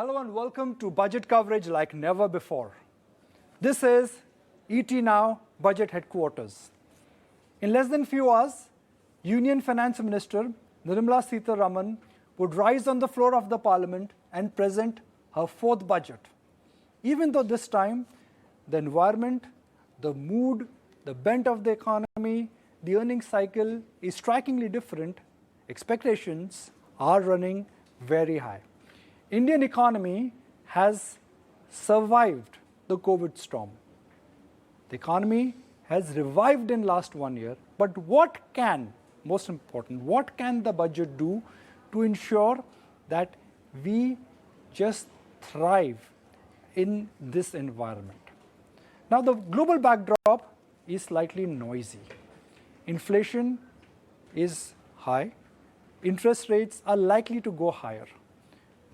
Hello and welcome to budget coverage like never before. This is ET Now Budget Headquarters. In less than few hours, Union Finance Minister Nirmala Sitharam would rise on the floor of the Parliament and present her fourth budget. Even though this time, the environment, the mood, the bent of the economy, the earnings cycle is strikingly different, expectations are running very high. Indian economy has survived the COVID storm. The economy has revived in last 1 year, but most important, what can the budget do to ensure that we just thrive in this environment? Now, the global backdrop is slightly noisy. Inflation is high. Interest rates are likely to go higher.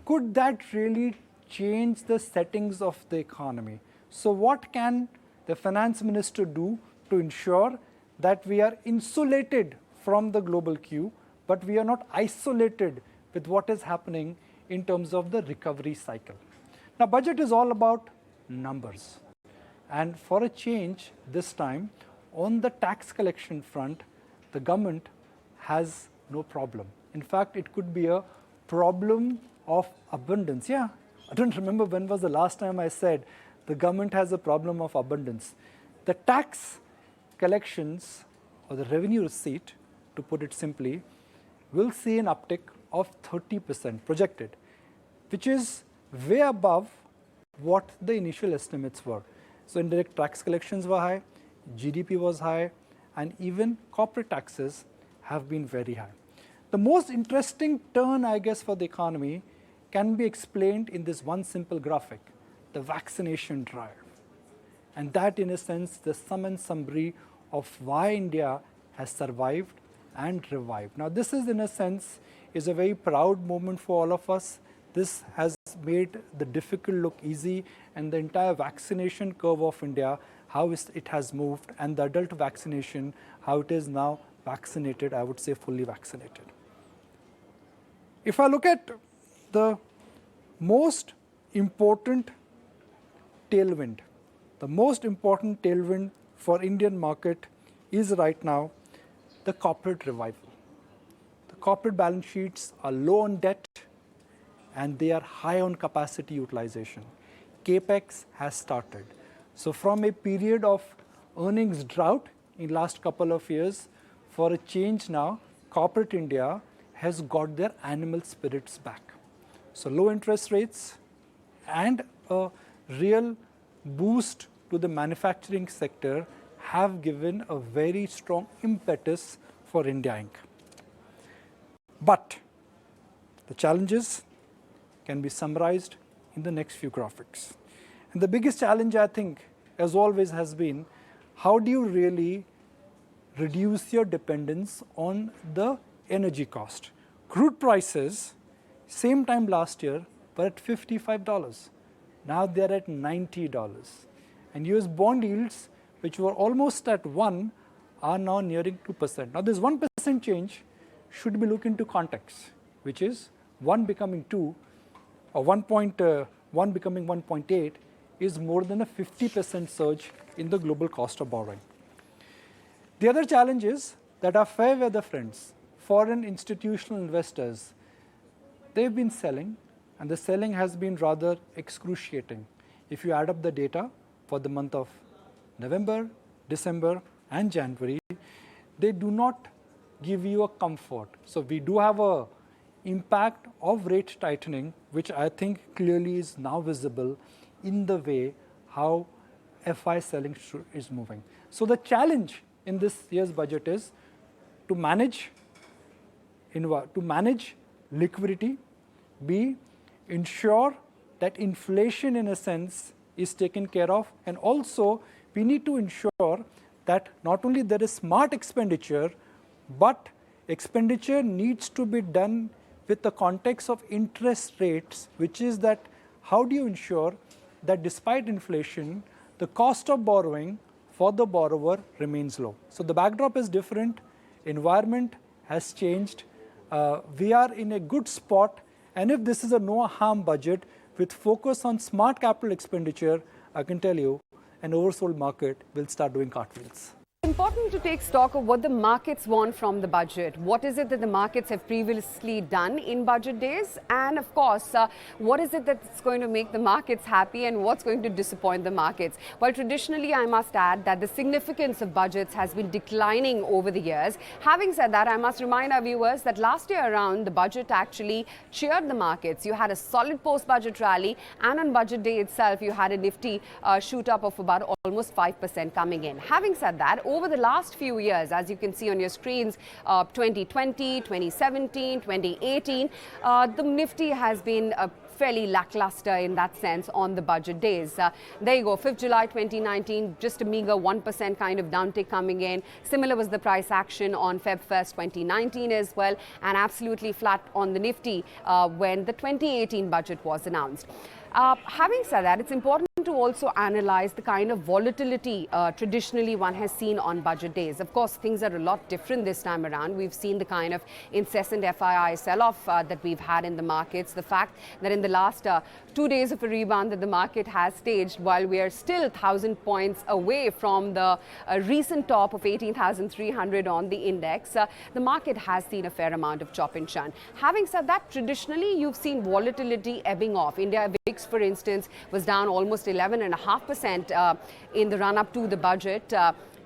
Could that really change the settings of the economy? So what can the finance minister do to ensure that we are insulated from the global queue, but we are not isolated with what is happening in terms of the recovery cycle? Now, budget is all about numbers. And for a change this time, on the tax collection front, the government has no problem. In fact, it could be a problem of abundance. Yeah, I don't remember when was the last time I said the government has a problem of abundance. The tax collections or the revenue receipt, to put it simply, will see an uptick of 30% projected, which is way above what the initial estimates were. So indirect tax collections were high, GDP was high, and even corporate taxes have been very high. The most interesting turn, I guess, for the economy can be explained in this one simple graphic, the vaccination drive. And that, in a sense, the sum and summary of why India has survived and revived. Now, this is, in a sense, is a very proud moment for all of us. This has made the difficult look easy, and the entire vaccination curve of India, how it has moved, and the adult vaccination, how it is now vaccinated, I would say fully vaccinated. If I look at the most important tailwind for Indian market is right now the corporate revival. The corporate balance sheets are low on debt and they are high on capacity utilization. CapEx has started. So from a period of earnings drought in last couple of years, for a change now, corporate India has got their animal spirits back. So low interest rates and a real boost to the manufacturing sector have given a very strong impetus for India Inc. But the challenges can be summarized in the next few graphics. And the biggest challenge, I think, as always has been, how do you really reduce your dependence on the energy cost? Crude prices, same time last year, were at $55. Now they're at $90. And US bond yields, which were almost at 1, are now nearing 2%. Now this 1% change should be looked into context, which is 1 becoming 2, or 1.1 becoming 1.8 is more than a 50% surge in the global cost of borrowing. The other challenge is that our fair weather friends, foreign institutional investors, they've been selling, and the selling has been rather excruciating. If you add up the data for the month of November, December, and January, they do not give you a comfort. So we do have a impact of rate tightening, which I think clearly is now visible in the way how FI selling is moving. So the challenge in this year's budget is to manage liquidity, B, ensure that inflation in a sense is taken care of, and also we need to ensure that not only there is smart expenditure, but expenditure needs to be done with the context of interest rates, which is that how do you ensure that despite inflation, the cost of borrowing for the borrower remains low. So the backdrop is different, environment has changed, we are in a good spot, and if this is a no harm budget, with focus on smart capital expenditure, I can tell you an oversold market will start doing cartwheels. Important to take stock of what the markets want from the budget. What is it that the markets have previously done in budget days? And of course, what is it that's going to make the markets happy and what's going to disappoint the markets? Well, traditionally, I must add that the significance of budgets has been declining over the years. Having said that, I must remind our viewers that last year around, the budget actually cheered the markets. You had a solid post-budget rally, and on budget day itself, you had a nifty shoot up of about almost 5% coming in. Having said that, over the last few years, as you can see on your screens, 2020, 2017, 2018, the Nifty has been fairly lackluster in that sense on the budget days. There you go, 5th July 2019, just a meager 1% kind of downtick coming in. Similar was the price action on Feb 1st 2019 as well, and absolutely flat on the Nifty when the 2018 budget was announced. Having said that, it's important to also analyze the kind of volatility traditionally one has seen on budget days. Of course, things are a lot different this time around. We've seen the kind of incessant FII sell-off that we've had in the markets. The fact that in the last 2 days of a rebound that the market has staged, while we are still 1,000 points away from the recent top of 18,300 on the index, the market has seen a fair amount of chop and churn. Having said that, traditionally, you've seen volatility ebbing off. India VIX, for instance, was down almost 11.5% in the run-up to the budget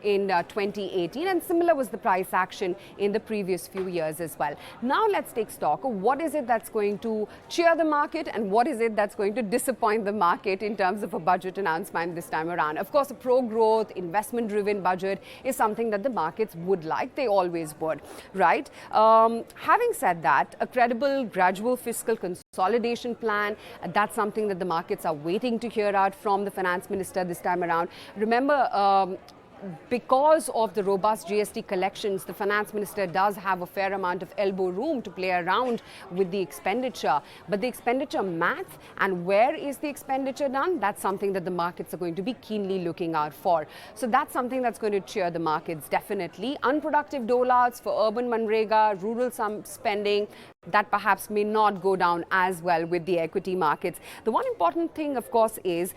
in 2018, and similar was the price action in the previous few years as well. Now let's take stock of what is it that's going to cheer the market and what is it that's going to disappoint the market in terms of a budget announcement this time around. Of course, a pro-growth, investment-driven budget is something that the markets would like. They always would, right? Having said that, a credible, gradual fiscal consolidation plan, that's something that the markets are waiting to hear out from the finance minister this time around. Remember, because of the robust GST collections, the finance minister does have a fair amount of elbow room to play around with the expenditure. But the expenditure math and where is the expenditure done, that's something that the markets are going to be keenly looking out for. So that's something that's going to cheer the markets, definitely. Unproductive dolouts for urban Manrega, rural spending, that perhaps may not go down as well with the equity markets. The one important thing, of course, is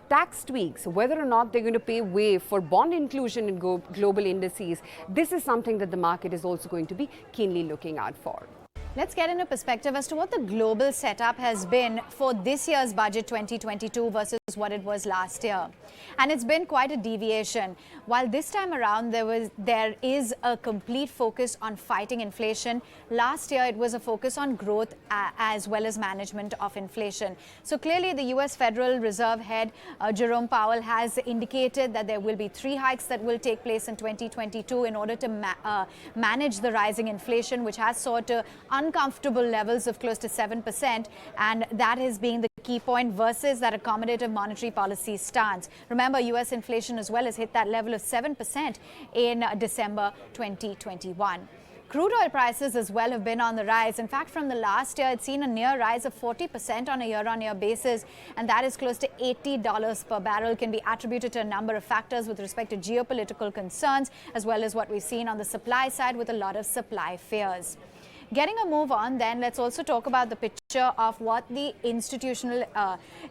tax tweaks, whether or not they're going to pave way for bond inclusion in global indices. This is something that the market is also going to be keenly looking out for. Let's get into perspective as to what the global setup has been for this year's budget 2022 versus what it was last year. And it's been quite a deviation. While this time around there is a complete focus on fighting inflation, last year it was a focus on growth as well as management of inflation. So clearly the US Federal Reserve head Jerome Powell has indicated that there will be 3 hikes that will take place in 2022 in order to manage the rising inflation, which has soared to uncomfortable levels of close to 7%, and that is being the key point versus that accommodative monetary policy stance. Remember, US inflation as well has hit that level of 7% in December 2021. Crude oil prices as well have been on the rise. In fact, from the last year, it's seen a near rise of 40% on a year-on-year basis, and that is close to $80 per barrel. Can be attributed to a number of factors with respect to geopolitical concerns, as well as what we've seen on the supply side with a lot of supply fears. Getting a move on, then let's also talk about the picture of what the institutional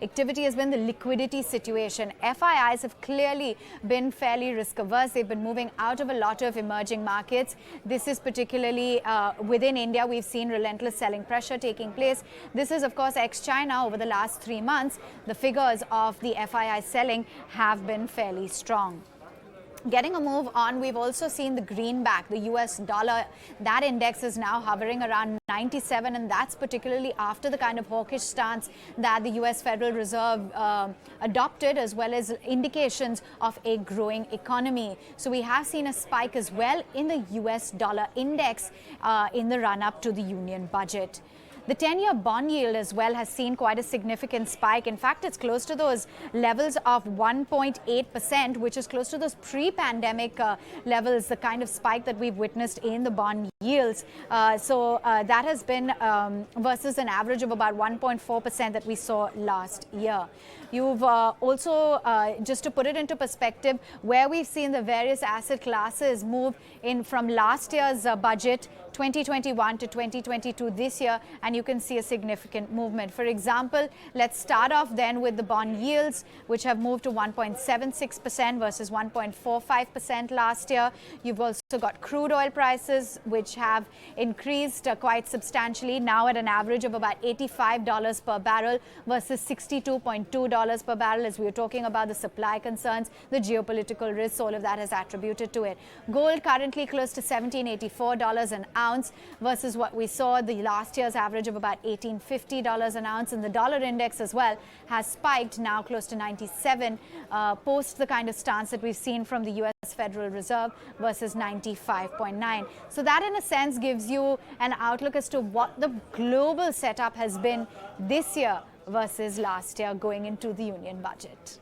activity has been, the liquidity situation. FIIs have clearly been fairly risk averse. They've been moving out of a lot of emerging markets. This is particularly within India. We've seen relentless selling pressure taking place. This is, of course, ex-China. Over the last 3 months, the figures of the FII selling have been fairly strong. Getting a move on, we've also seen the greenback, the US dollar. That index is now hovering around 97, and that's particularly after the kind of hawkish stance that the US Federal Reserve adopted, as well as indications of a growing economy. So we have seen a spike as well in the US dollar index in the run-up to the union budget. The 10-year bond yield as well has seen quite a significant spike. In fact, it's close to those levels of 1.8%, which is close to those pre-pandemic levels, the kind of spike that we've witnessed in the bond yields. That has been versus an average of about 1.4% that we saw last year. You've also, just to put it into perspective, where we've seen the various asset classes move in from last year's budget 2021 to 2022 this year, and you can see a significant movement. For example, let's start off then with the bond yields, which have moved to 1.76% versus 1.45% last year. You've also got crude oil prices, which have increased quite substantially, now at an average of about $85 per barrel versus $62.2 per barrel, as we were talking about the supply concerns, the geopolitical risks, all of that has attributed to it. Gold currently close to $1,784 an ounce versus what we saw the last year's average of about $1,850 an ounce, and the dollar index as well has spiked now close to 97 post the kind of stance that we've seen from the US Federal Reserve versus 95.9. So that in a sense gives you an outlook as to what the global setup has been this year versus last year going into the union budget.